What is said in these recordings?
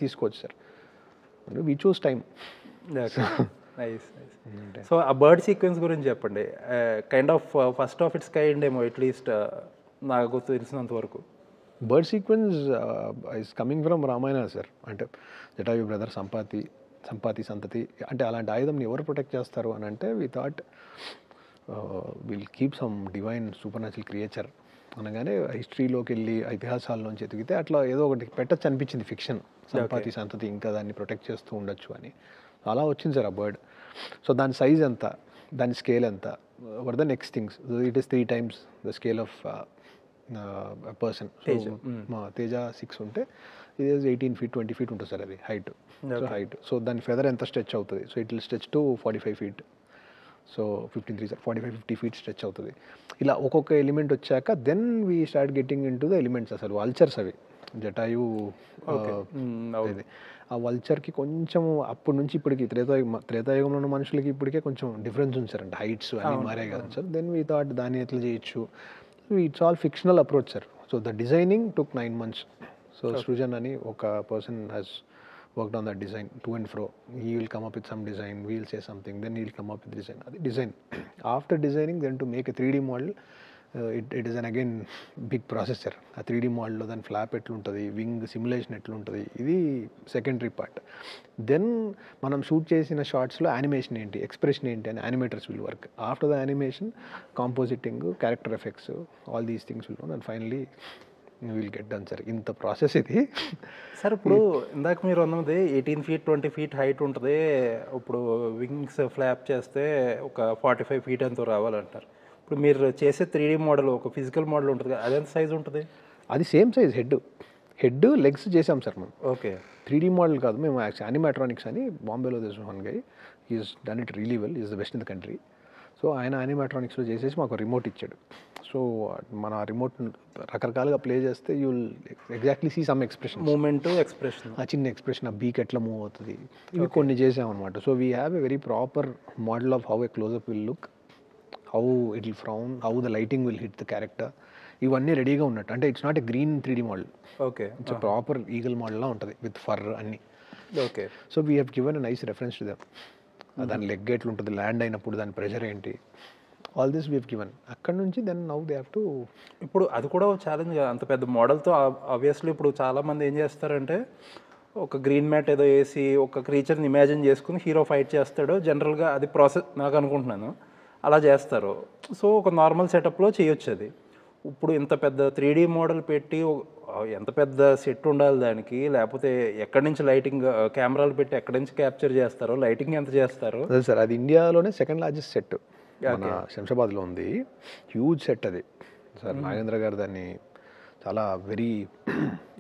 తీసుకోవచ్చు సార్. వి చూస్ time. Nice nice. So ఆ bird sequence గురించి చెప్పండి. Kind of first of it's kind ఏమో అట్లీస్ట్ నాకు తెలిసినంత వరకు. Bird sequence is coming from Ramayana sir. అంటే జటాయు బ్రదర్ సంపాతి సంతతి అంటే అలాంటి ఆయుధంని ఎవరు ప్రొటెక్ట్ చేస్తారు అని అంటే we thought will keep some divine super natural creature అనగానే హిస్టరీలోకి వెళ్ళి ఇతిహాసాల్లోంచి ఎతికితే అట్లా ఏదో ఒకటి పెట్టచ్చు అనిపించింది ఫిక్షన్. సంపాతి సంతతి ఇంకా దాన్ని ప్రొటెక్ట్ చేస్తూ ఉండొచ్చు అని అలా వచ్చింది సార్ ఆ బర్డ్. సో దాని సైజ్ ఎంత, దాని స్కేల్ ఎంత, were the next things. It is 3 times the scale of person. మా తేజ 6 ఉంటే ఇది 18 feet 20 feet ఉంటుంది సార్ అది హైట్. సో హైట్, సో దాని ఫెదర్ ఎంత స్ట్రెచ్ అవుతుంది, so it will stretch to 45 feet. So 15 3 45-50 feet stretch అవుతుంది. ఇలా ఒక్కొక్క ఎలిమెంట్ వచ్చాక then we start getting into the elements. అసలు వల్చర్స్ అవి జటాయు ఇది. ఆ వల్చర్కి కొంచెం అప్పటి నుంచి ఇప్పటికి త్రేతాయుగంలో ఉన్న మనుషులకి ఇప్పటికే కొంచెం డిఫరెన్స్ ఉంది సార్. అంటే హైట్స్ అన్నీ మారే కదా సార్. దెన్ వీ థాట్ దాన్ని ఎట్లా చేయొచ్చు. It's all fictional approach sir. So the designing took 9 months. So Srujan అని ఒక person has worked on that design to and fro. He will come up with some design, we will say something, then he will come up with design. Design. After designing, then to make a 3D model, it is an again big process sir. A 3D model lo then flap etlu untadi, wing simulation etlu untadi, idi secondary part. Then manam shoot chesina shots lo animation enti, expression enti and animators will work. After the animation, compositing, character effects, all these things will done and finally will get done sir. ఇంత process ఇది sir. ఇప్పుడు ఇందాక మీరు అన్నది 18 feet 20 feet height ఉంటుంది. ఇప్పుడు wings flop చేస్తే ఒక 45 feet ఎంతో రావాలంటారు. ఇప్పుడు మీరు చేసే 3D మోడల్ ఒక ఫిజికల్ మోడల్ ఉంటుంది కదా, అదెంత సైజ్ ఉంటుంది? అది సేమ్ సైజ్. హెడ్ లెగ్స్ చేసాం సార్ మేము. ఓకే. 3D మోడల్ కాదు మేము. యానిమాట్రానిక్స్ అని బాంబేలో తెలిసిన one guy, is done it really well, is the best in the country. So ఆయన యానిమాట్రానిక్స్లో చేసేసి మాకు రిమోట్ ఇచ్చాడు. సో మన రిమోట్ రకరకాలుగా ప్లే చేస్తే you will exactly see some expression, movement, expression, ఆ చిన్న ఎక్స్ప్రెషన్, ఆ బీక్ ఎట్లా మూవ్ అవుతుంది, ఇవి కొన్ని చేసామన్నమాట. So we have a very proper model of how a closeup will look, how it will frown, how the lighting will hit the character, ఇవన్నీ రెడీగా ఉన్నట్టు. అంటే it's not a green 3D model. Okay. It's proper eagle మోడల్లా ఉంటుంది with fur అన్ని. Okay. So we have given a nice reference to them. దాని leg ఎట్లుంటుంది, land అయినప్పుడు దాని ప్రెషర్ ఏంటి, all this we have given. అక్కడ నుంచి then now they have to. ఇప్పుడు అది కూడా ఛాలెంజ్. అంత పెద్ద మోడల్తో ఆబ్వియస్లీ ఇప్పుడు చాలామంది ఏం చేస్తారంటే ఒక గ్రీన్ మ్యాట్ ఏదో వేసి ఒక క్రీచర్ని ఇమాజిన్ చేసుకుని హీరో ఫైట్ చేస్తాడు. జనరల్గా అది ప్రాసెస్ నాకు అనుకుంటున్నాను అలా చేస్తారు. సో ఒక నార్మల్ సెటప్లో చేయొచ్చు అది. ఇప్పుడు ఇంత పెద్ద 3D మోడల్ పెట్టి ఎంత పెద్ద సెట్ ఉండాలి దానికి, లేకపోతే ఎక్కడి నుంచి లైటింగ్ కెమెరాలు పెట్టి ఎక్కడి నుంచి క్యాప్చర్ చేస్తారో, లైటింగ్ ఎంత చేస్తారు? అదే సార్, అది ఇండియాలోనే సెకండ్ లార్జెస్ట్ సెట్ మన శంషాబాద్లో ఉంది. హ్యూజ్ సెట్ అది సార్. నాగేంద్ర గారు దాన్ని చాలా వెరీ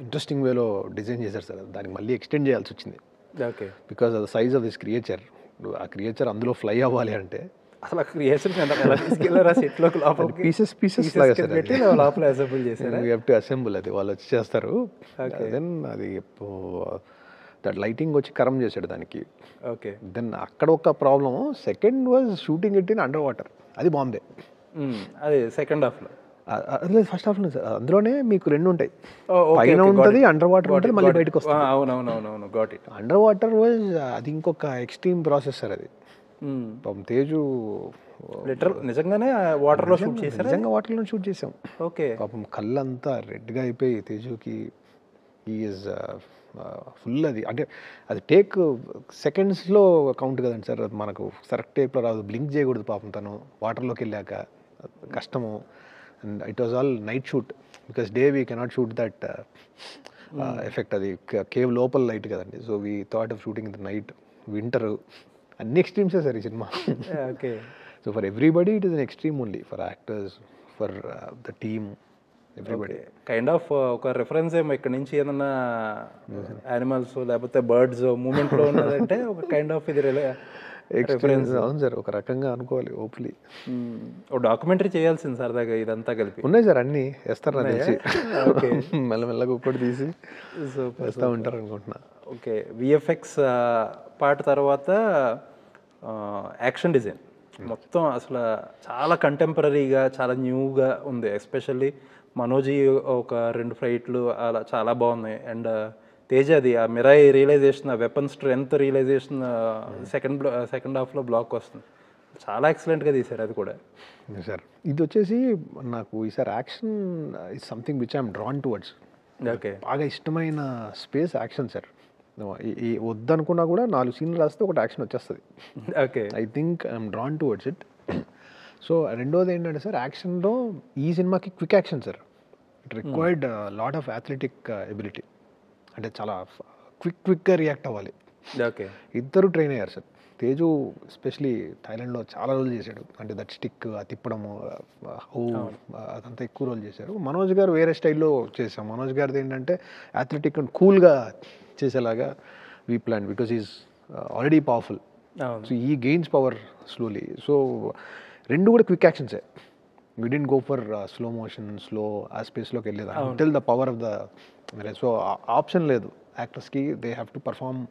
ఇంట్రెస్టింగ్ వేలో డిజైన్ చేశారు సార్. దానికి మళ్ళీ ఎక్స్టెండ్ చేయాల్సి వచ్చింది. Okay. Because of the size of this creature. ఆ క్రియేచర్ అందులో ఫ్లై అవ్వాలి అంటే అసలు ఆ క్రియేచర్ ఎలా తీసుకెళ్ళారు సెట్లోకి, లోపలికి పీసెస్ లాగా సార్ పెట్టి లోపల అసెంబుల్ చేశారు. You have to assemble. అది వాళ్ళు వచ్చి చేస్తారు. దెన్ అది దట్ లైటింగ్ వచ్చి కరం చేశాడు దానికి. ఓకే. దెన్ అక్కడ ఒక problem. Second was shooting it in under water. అది బాంబే. అది సెకండ్ హాఫ్లో. లేదు, ఫస్ట్ హాఫ్లో సార్. అందులోనే మీకు 2 ఉంటాయి. పైన ఉంటుంది, అండర్ వాటర్ ఉంటుంది, మళ్ళీ బయటకు వస్తుంది. అవునవునవును, got it. Under water was అది ఇంకొక ఎక్స్ట్రీమ్ ప్రాసెస్ సార్. అది పాపం తేజు నిజంగానే వాటర్లో షూట్ చేశారు. నిజంగా వాటర్లో షూట్ చేసాం. ఓకే. పాపం కళ్ళంతా రెడ్గా అయిపోయి తేజుకి ఈజ్ ఫుల్. అది అంటే అది టేక్ సెకండ్స్లో కౌంట్ కదండి సార్. మనకు కరెక్ట్ టేక్లో రాదు, బ్లింక్ చేయకూడదు పాపం తను వాటర్లోకి వెళ్ళాక. కష్టము. And it was all night shoot because day we cannot shoot that effect. అది కేవ్ లోపల లైట్ కదండి. So we thought of shooting in the night. Winter, అన్ని ఎక్స్ట్రీమ్సే సార్ ఈ cinema. Okay. So for everybody it is an extreme only, for actors, for the team, everybody. Kind of ఒక reference ఏమో ఇక్కడ నుంచి ఏదన్నా animals లేకపోతే birds మూమెంట్లో ఉన్నదంటే ఒక కైండ్ ఆఫ్ ఇది ఎక్స్పీరియన్స్. అవును సార్, ఒక రకంగా అనుకోవాలి. హోప్ఫుల్లీ ఒక డాక్యుమెంటరీ చేయాల్సింది సరదాగా ఇదంతా కలిపి. ఉన్నాయి సార్, అన్నీ వేస్తారు నాకు తెలిసి. మెల్లమెల్లగా ఒక్కటి తీసి వేస్తూ ఉంటారు అనుకుంటున్నా. ఓకే. విఎఫ్ఎక్స్ పార్ట్ తర్వాత యాక్షన్ డిజైన్ మొత్తం అసలు చాలా కంటెంపరీగా, చాలా న్యూగా ఉంది. ఎస్పెషల్లీ మనోజీ ఒక 2 ఫైట్లు అలా చాలా బాగున్నాయి. అండ్ తేజ్ అది ఆ మిరాయి రియలైజేషన్, ఆ వెపన్ స్ట్రెంత్ రియలైజేషన్ సెకండ్ హాఫ్లో బ్లాక్ వస్తుంది. చాలా ఎక్సలెంట్గా తీశారు అది కూడా. సార్ ఇది వచ్చేసి నాకు ఈసారి action is something which I'm drawn towards. Okay. బాగా ఇష్టమైన స్పేస్ యాక్షన్ సార్. ఈ వద్దనుకున్నా కూడా 4 సీన్లు రాస్తే ఒకటి యాక్షన్ వచ్చేస్తుంది. Okay. I think I'm drawn towards it. So రెండోది ఏంటంటే సార్, యాక్షన్లో ఈ సినిమాకి quick action sir. It required lot of athletic ability. అంటే చాలా క్విక్గా రియాక్ట్ అవ్వాలి. ఓకే. ఇద్దరు ట్రైన్ అయ్యారు సార్. తేజు ఎస్పెషలీ థాయిలాండ్లో చాలా రోజులు చేశాడు. అంటే దట్ స్టిక్ తిప్పడము అదంతా ఎక్కువ రోజులు చేశారు. మనోజ్ గారు వేరే స్టైల్లో చేశాం. మనోజ్ గారిది ఏంటంటే అథ్లెటిక్ అండ్ కూల్గా చేసేలాగా we plan, because is already powerful. So ఈ గెయిన్స్ పవర్ స్లోలీ. సో రెండు కూడా క్విక్ యాక్షన్సే. We didn't go for slow motion, slow ఆ స్పేస్లోకి వెళ్ళేది until the power of the. So option లేదు యాక్టర్స్కి. They have to perform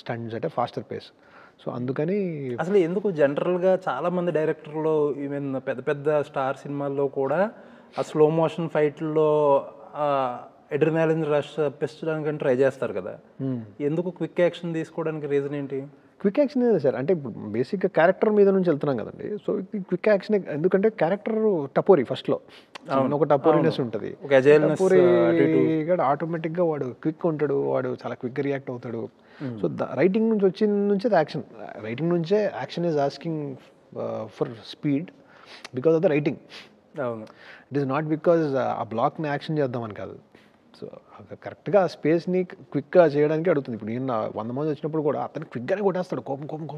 stunts at a faster pace. So అందుకని అసలు ఎందుకు జనరల్గా చాలామంది డైరెక్టర్లు ఈవెన్ పెద్ద పెద్ద స్టార్ సినిమాల్లో కూడా ఆ స్లో మోషన్ ఫైట్లో ఎడ్రినాలిన్ రష్ పెంచడానికి ట్రై చేస్తారు కదా, ఎందుకు క్విక్ యాక్షన్ తీసుకోవడానికి రీజన్ ఏంటి? క్విక్ యాక్షన్ ఏదే సార్. అంటే ఇప్పుడు బేసిక్గా క్యారెక్టర్ మీద నుంచి వెళ్తున్నాం కదండి. సో క్విక్ యాక్షన్ ఎందుకంటే క్యారెక్టర్ టపోరీ ఫస్ట్లో ఒక టపోరీనెస్ ఉంటుంది. టపోరీ ఆటోమేటిక్గా వాడు క్విక్ ఉంటాడు, వాడు చాలా క్విక్గా రియాక్ట్ అవుతాడు. సో రైటింగ్ నుంచి వచ్చిన నుంచే యాక్షన్. రైటింగ్ నుంచే action is asking for speed because of the writing. అవును. ఇట్ ఈస్ నాట్ బికాజ్ ఆ బ్లాక్ని యాక్షన్ చేద్దామని కాదు. సో కరెక్ట్గా ఆ స్పేస్ని క్విక్గా చేయడానికి అడుగుతుంది. ఇప్పుడు నేను 100 మంది వచ్చినప్పుడు కూడా అతను క్విక్గానే కొట్టేస్తాడు,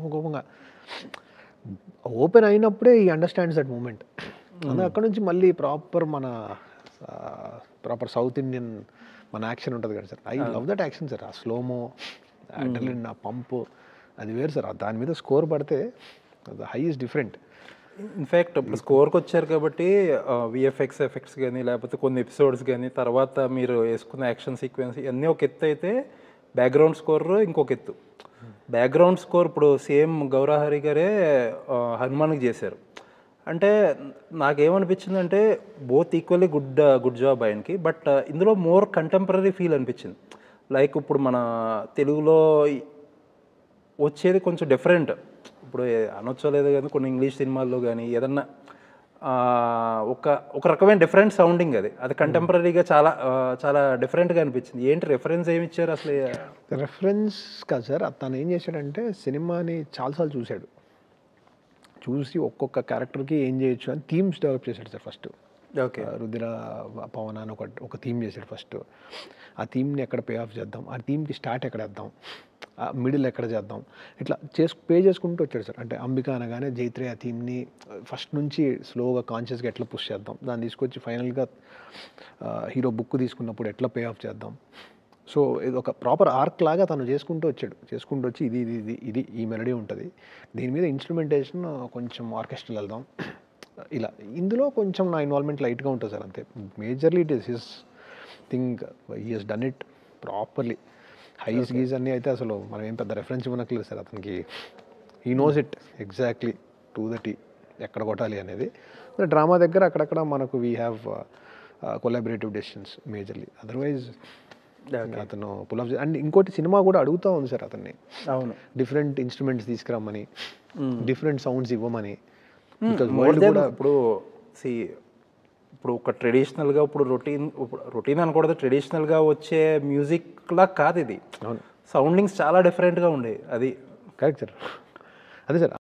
కోపంగా. ఓపెన్ అయినప్పుడే ఈ అండర్స్టాండ్స్ దట్ మూమెంట్. అందుకే అక్కడ నుంచి మళ్ళీ ప్రాపర్ సౌత్ ఇండియన్ మన యాక్షన్ ఉంటుంది కదా sir. I love that action sir. ఆ స్లోమో, అడ్రినలిన్, ఆ పంపు, అది వేరు సార్. దాని మీద స్కోర్ పడితే హై ఈజ్ డిఫరెంట్. ఇన్ఫ్యాక్ట్ ఇప్పుడు స్కోర్కి వచ్చారు కాబట్టి విఎఫ్ఎక్స్ ఎఫెక్ట్స్ కానీ లేకపోతే కొన్ని ఎపిసోడ్స్ కానీ తర్వాత మీరు వేసుకున్న యాక్షన్ సీక్వెన్స్ ఇవన్నీ ఒక ఎత్తు అయితే బ్యాక్గ్రౌండ్ స్కోర్ ఇంకొక ఎత్తు. బ్యాక్గ్రౌండ్ స్కోర్ ఇప్పుడు సేమ్ గౌరహరి గారే హనుమాన్కి చేశారు. అంటే నాకేమనిపించిందంటే బోత్ ఈక్వల్లీ గుడ్ జాబ్ ఆయనకి. బట్ ఇందులో మోర్ కంటెంపరీ ఫీల్ అనిపించింది. లైక్ ఇప్పుడు మన తెలుగులో వచ్చేది కొంచెం డిఫరెంట్. ఇప్పుడు అనొచ్చో లేదో కానీ కొన్ని ఇంగ్లీష్ సినిమాల్లో కానీ ఏదన్నా ఒక రకమైన డిఫరెంట్ సౌండింగ్ అది కంటెంపరీగా చాలా డిఫరెంట్గా అనిపించింది. ఏంటి రెఫరెన్స్ ఏమి ఇచ్చారు అసలు? రెఫరెన్స్ కాదు సార్, తను ఏం చేశాడంటే సినిమాని చాలాసార్లు చూసి ఒక్కొక్క క్యారెక్టర్కి ఏం చేయొచ్చు అని థీమ్స్ డెవలప్ చేశాడు sir first. Okay. Rudra Pawan అని ఒక థీమ్ చేశాడు ఫస్ట్. ఆ థీమ్ని ఎక్కడ పే ఆఫ్ చేద్దాం, ఆ థీమ్కి స్టార్ట్ ఎక్కడ వేద్దాం, మిడిల్ ఎక్కడ చేద్దాం, ఇట్లా పే చేసుకుంటూ వచ్చాడు సార్. అంటే అంబిక అనగానే జైత్రి ఆ థీమ్ని ఫస్ట్ నుంచి స్లోగా కాన్షియస్గా ఎట్లా పుష్ చేద్దాం, దాన్ని తీసుకొచ్చి ఫైనల్గా హీరో బుక్ తీసుకున్నప్పుడు ఎట్లా పే ఆఫ్ చేద్దాం. సో ఇది ఒక ప్రాపర్ ఆర్క్ లాగా తను చేసుకుంటూ వచ్చి ఇది ఈ మెలడీ ఉంటుంది, దీని మీద ఇన్స్ట్రుమెంటేషన్ కొంచెం ఆర్కెస్ట్రా వెళ్దాం, ఇలా. ఇందులో కొంచెం నా ఇన్వాల్వ్మెంట్ లైట్గా ఉంటుంది సార్, అంతే. Majorly it is his thing. He has done it properly. హైస్ గీజ్ అన్నీ అయితే అసలు మనం ఏం పెద్ద రెఫరెన్స్ ఇవ్వనట్లేదు సార్ అతనికి. He knows it exactly to the T ఎక్కడ కొట్టాలి అనేది. డ్రామా దగ్గర అక్కడక్కడ మనకు we have collaborative decisions majorly. Otherwise అతను పుల్ ఆఫ్. అండ్ ఇంకోటి సినిమా కూడా అడుగుతూ ఉంది సార్ అతన్ని. అవును. డిఫరెంట్ ఇన్స్ట్రుమెంట్స్ తీసుకురమ్మని, డిఫరెంట్ సౌండ్స్ ఇవ్వమని. ఇప్పుడు ఒక ట్రెడిషనల్గా ఇప్పుడు రొటీన్ అనకూడదు, ట్రెడిషనల్గా వచ్చే మ్యూజిక్లా కాదు ఇది. సౌండింగ్స్ చాలా డిఫరెంట్గా ఉండేవి. అది కరెక్ట్ సార్. అదే సార్.